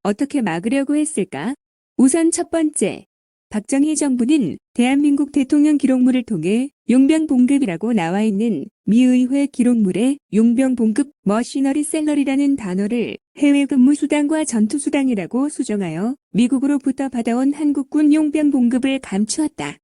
어떻게 막으려고 했을까? 우선 첫 번째, 박정희 정부는 대한민국 대통령 기록물을 통해 용병봉급이라고 나와 있는 미의회 기록물에 용병봉급 머시너리 셀러리라는 단어를 해외 근무 수당과 전투 수당이라고 수정하여 미국으로부터 받아온 한국군 용병봉급을 감추었다.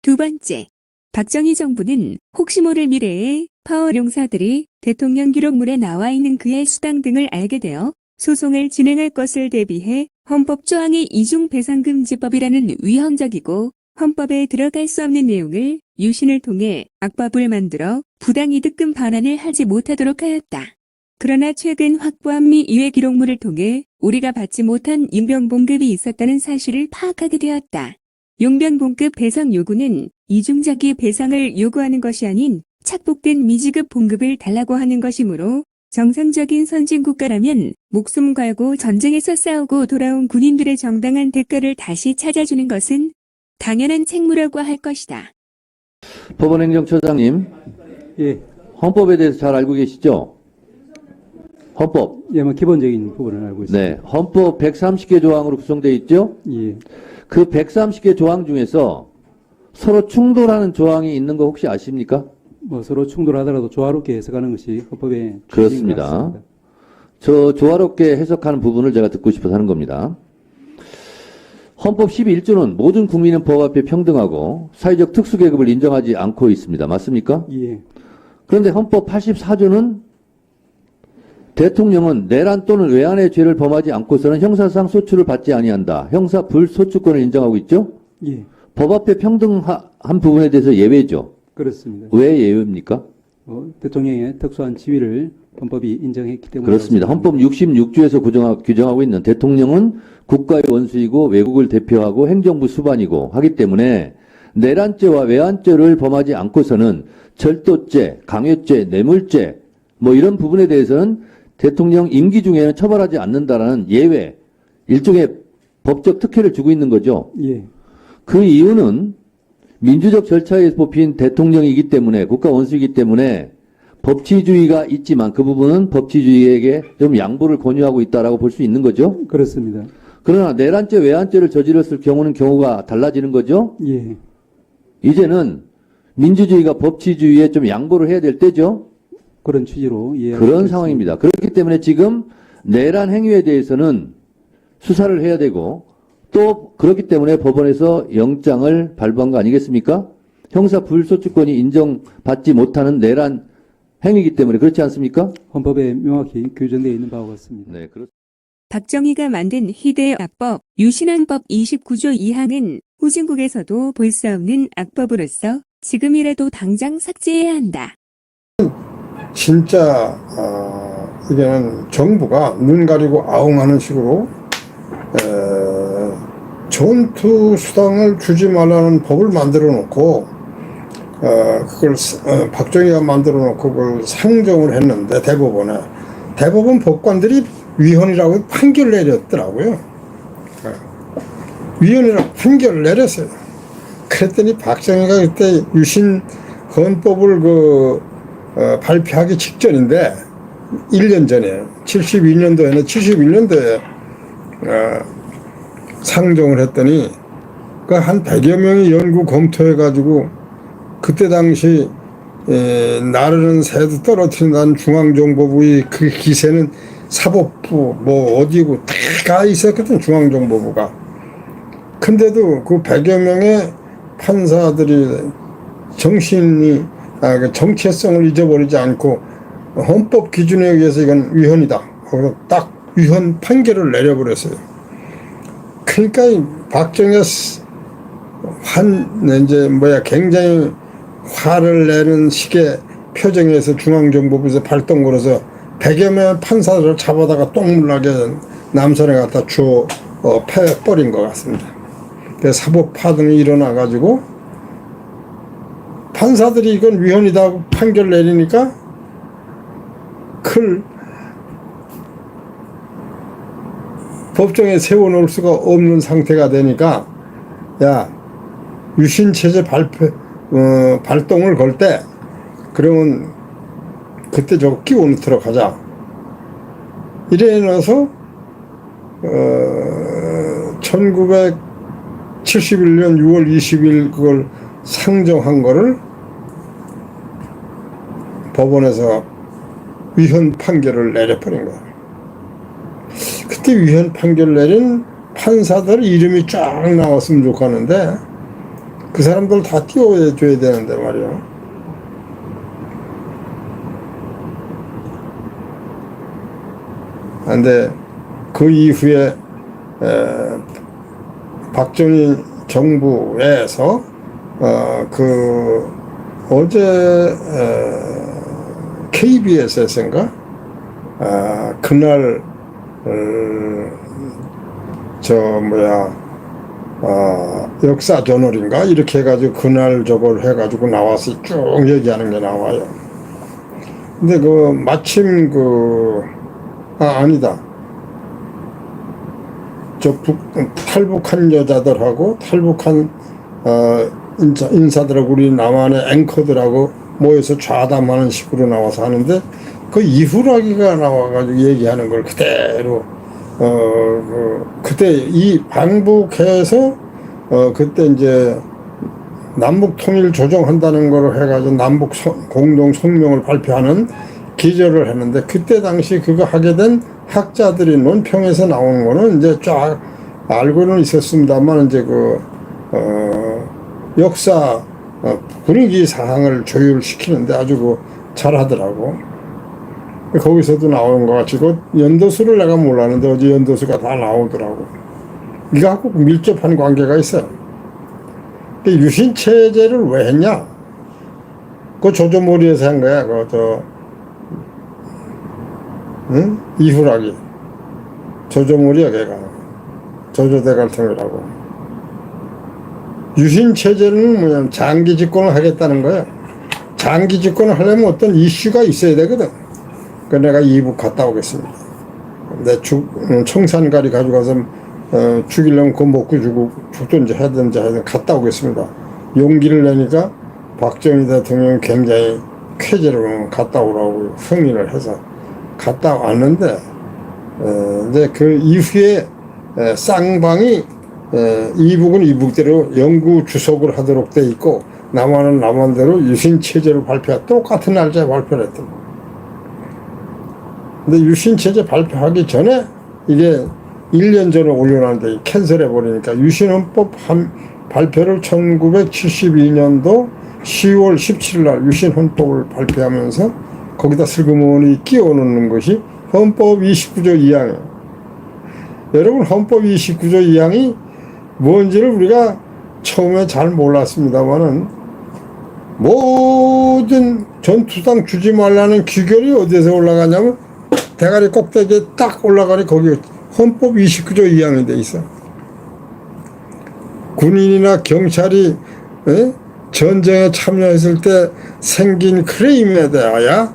두 번째, 박정희 정부는 혹시 모를 미래에 파워용사들이 대통령 기록물에 나와 있는 그의 수당 등을 알게 되어 소송을 진행할 것을 대비해 헌법조항의 이중배상금지법이라는 위헌적이고 헌법에 들어갈 수 없는 내용을 유신을 통해 악법을 만들어 부당이득금 반환을 하지 못하도록 하였다. 그러나 최근 확보한 미 의회 기록물을 통해 우리가 받지 못한 용병봉급이 있었다는 사실을 파악하게 되었다. 용병봉급 배상 요구는 이중자기 배상을 요구하는 것이 아닌 착복된 미지급 봉급을 달라고 하는 것이므로 정상적인 선진국가라면 목숨 걸고 전쟁에서 싸우고 돌아온 군인들의 정당한 대가를 다시 찾아주는 것은 당연한 책무라고 할 것이다. 법원행정처장님, 예, 헌법에 대해서 잘 알고 계시죠? 헌법. 예, 뭐 기본적인 부분을 알고 있습니다. 네, 헌법 130개 조항으로 구성되어 있죠? 예, 그 130개 조항 중에서 서로 충돌하는 조항이 있는 거 혹시 아십니까? 뭐 서로 충돌하더라도 조화롭게 해석하는 것이 헌법의 그렇습니다. 저 조화롭게 해석하는 부분을 제가 듣고 싶어서 하는 겁니다. 헌법 11조는 모든 국민은 법 앞에 평등하고 사회적 특수계급을 인정하지 않고 있습니다. 맞습니까? 예, 그런데 헌법 84조는 대통령은 내란 또는 외환의 죄를 범하지 않고서는 형사상 소추를 받지 아니한다. 형사 불소추권을 인정하고 있죠? 예, 법 앞에 평등한 부분에 대해서 예외죠. 그렇습니다. 왜 예외입니까? 대통령의 특수한 지위를 헌법이 인정했기 때문에 그렇습니다. 헌법 66조에서 규정하고 있는 대통령은 국가의 원수이고 외국을 대표하고 행정부 수반이고 하기 때문에 내란죄와 외환죄를 범하지 않고서는 절도죄, 강요죄, 뇌물죄 뭐 이런 부분에 대해서는 대통령 임기 중에는 처벌하지 않는다라는 예외, 일종의 법적 특혜를 주고 있는 거죠. 예, 그 이유는 민주적 절차에 뽑힌 대통령이기 때문에 국가 원수이기 때문에 법치주의가 있지만 그 부분은 법치주의에게 좀 양보를 권유하고 있다라고 볼 수 있는 거죠. 그렇습니다. 그러나 내란죄, 외환죄를 저질렀을 경우는 경우가 달라지는 거죠. 예, 이제는 민주주의가 법치주의에 좀 양보를 해야 될 때죠. 그런 취지로 그런 상황입니다. 그렇기 때문에 지금 내란 행위에 대해서는 수사를 해야 되고 또 그렇기 때문에 법원에서 영장을 발부한 거 아니겠습니까? 형사 불소추권이 인정받지 못하는 내란 행위이기 때문에 그렇지 않습니까? 헌법에 명확히 규정되어 있는 바와 같습니다. 네, 그렇습니다. 박정희가 만든 희대의 악법 유신헌법 29조 2항은 후진국에서도 볼 수 없는 악법으로서 지금이라도 당장 삭제해야 한다. 진짜 이게는 정부가 눈 가리고 아웅하는 식으로 전투 수당을 주지 말라는 법을 만들어 놓고 그걸 박정희가 만들어 놓고 그걸 상정을 했는데 대법원 법관들이 위헌이라고 판결 내렸더라고요. 위헌이라고 판결을 내렸어요. 그랬더니 박정희가 그때 유신 헌법을 발표하기 직전인데 1년 전에 71년도에 상정을 했더니 그 한 100여 명이 연구 검토해 가지고 그때 당시 나르는 새도 떨어뜨린다는 중앙정보부의 그 기세는 사법부 뭐 어디고 다 있었거든. 중앙정보부가. 근데도 그 100여 명의 판사들이 정체성을 잊어버리지 않고 헌법 기준에 의해서 이건 위헌이다 하고 딱 위헌 판결을 내려버렸어요. 그러니까 박정희가 굉장히 화를 내는 식의 표정에서 중앙정보부에서 발동 걸어서 100여 명의 판사들을 잡아다가 똥물나게 남산에 갖다 패버린 것 같습니다. 그래서 사법 파동이 일어나가지고 판사들이 이건 위헌이다 판결 내리니까 법정에 세워놓을 수가 없는 상태가 되니까, 야, 유신체제 발동을 걸 때, 그러면 그때 저거 끼워 넣도록 하자. 이래 넣어서 1971년 6월 20일 그걸 상정한 거를 법원에서 위헌 판결을 내려버린 거야. 그때 위헌 판결 내린 판사들 이름이 쫙 나왔으면 좋겠는데 그 사람들 다 띄워줘야 되는데 말이야. 근데 그 이후에 박정희 정부에서 그 어제 KBS에서인가 그날 역사 저널인가 이렇게 해가지고 그날 저걸 해가지고 나와서 쭉 얘기하는 게 나와요. 근데 그 마침 아니다. 탈북한 여자들하고 탈북한 인사들하고 우리 남한의 앵커들하고 모여서 좌담하는 식으로 나와서 하는데 그 이후라기가 나와가지고 얘기하는 걸 그대로 그때 이 방북해서 그때 이제 남북 통일 조정한다는 걸 해가지고 남북 공동 성명을 발표하는 기절을 했는데 그때 당시 그거 하게 된 학자들이 논평에서 나오는 거는 이제 쫙 알고는 있었습니다만 이제 역사 분위기 사항을 조율시키는데 아주 잘하더라고. 거기서도 나오는 거 같이 연도수를 내가 몰랐는데 어제 연도수가 다 나오더라고. 이거하고 밀접한 관계가 있어요. 유신 체제를 왜 했냐? 그 조조모리에서 한 거야. 이후라기 조조모리야 걔가 조조대갈통이라고. 유신 체제는 뭐냐면 장기 집권을 하겠다는 거야. 장기 집권을 하려면 어떤 이슈가 있어야 되거든. 그래서 내가 이북 갔다 오겠습니다. 내 청산가리 가져가서 죽이려면 그거 먹고 죽든지 하든지 갔다 오겠습니다. 용기를 내니까 박정희 대통령이 굉장히 쾌재로 갔다 오라고 승인을 해서 갔다 왔는데 이제 그 이후에 쌍방이 이북은 이북대로 영구 주석을 하도록 돼 있고 남한은 남한대로 유신 체제를 똑같은 날짜에 발표를 했던 거예요. 근데 유신 체제 발표하기 전에 이게 1년 전에 올려놨는데 캔슬해 버리니까 유신헌법 발표를 1972년도 10월 17일 날 유신헌법을 발표하면서 거기다 슬그머니 끼워 넣는 것이 헌법 29조 2항이에요. 여러분 헌법 29조 2항이 뭔지를 우리가 처음에 잘 몰랐습니다만은 모든 전투상 주지 말라는 규결이 어디서 올라가냐면 대가리 꼭대기에 딱 올라가니 거기 헌법 29조 2항이 돼 있어. 군인이나 경찰이 전쟁에 참여했을 때 생긴 크레임에 대하여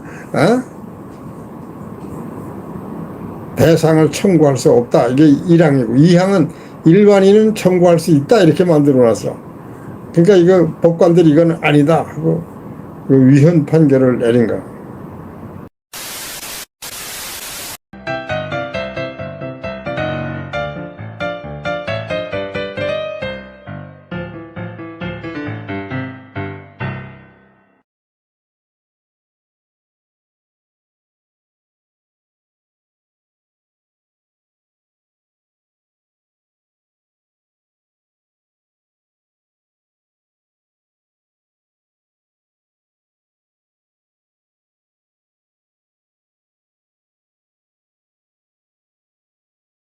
배상을 청구할 수 없다. 이게 1항이고 2항은 일반인은 청구할 수 있다. 이렇게 만들어놨어. 그러니까 이거 법관들이 이건 아니다 하고 위헌 판결을 내린 거야.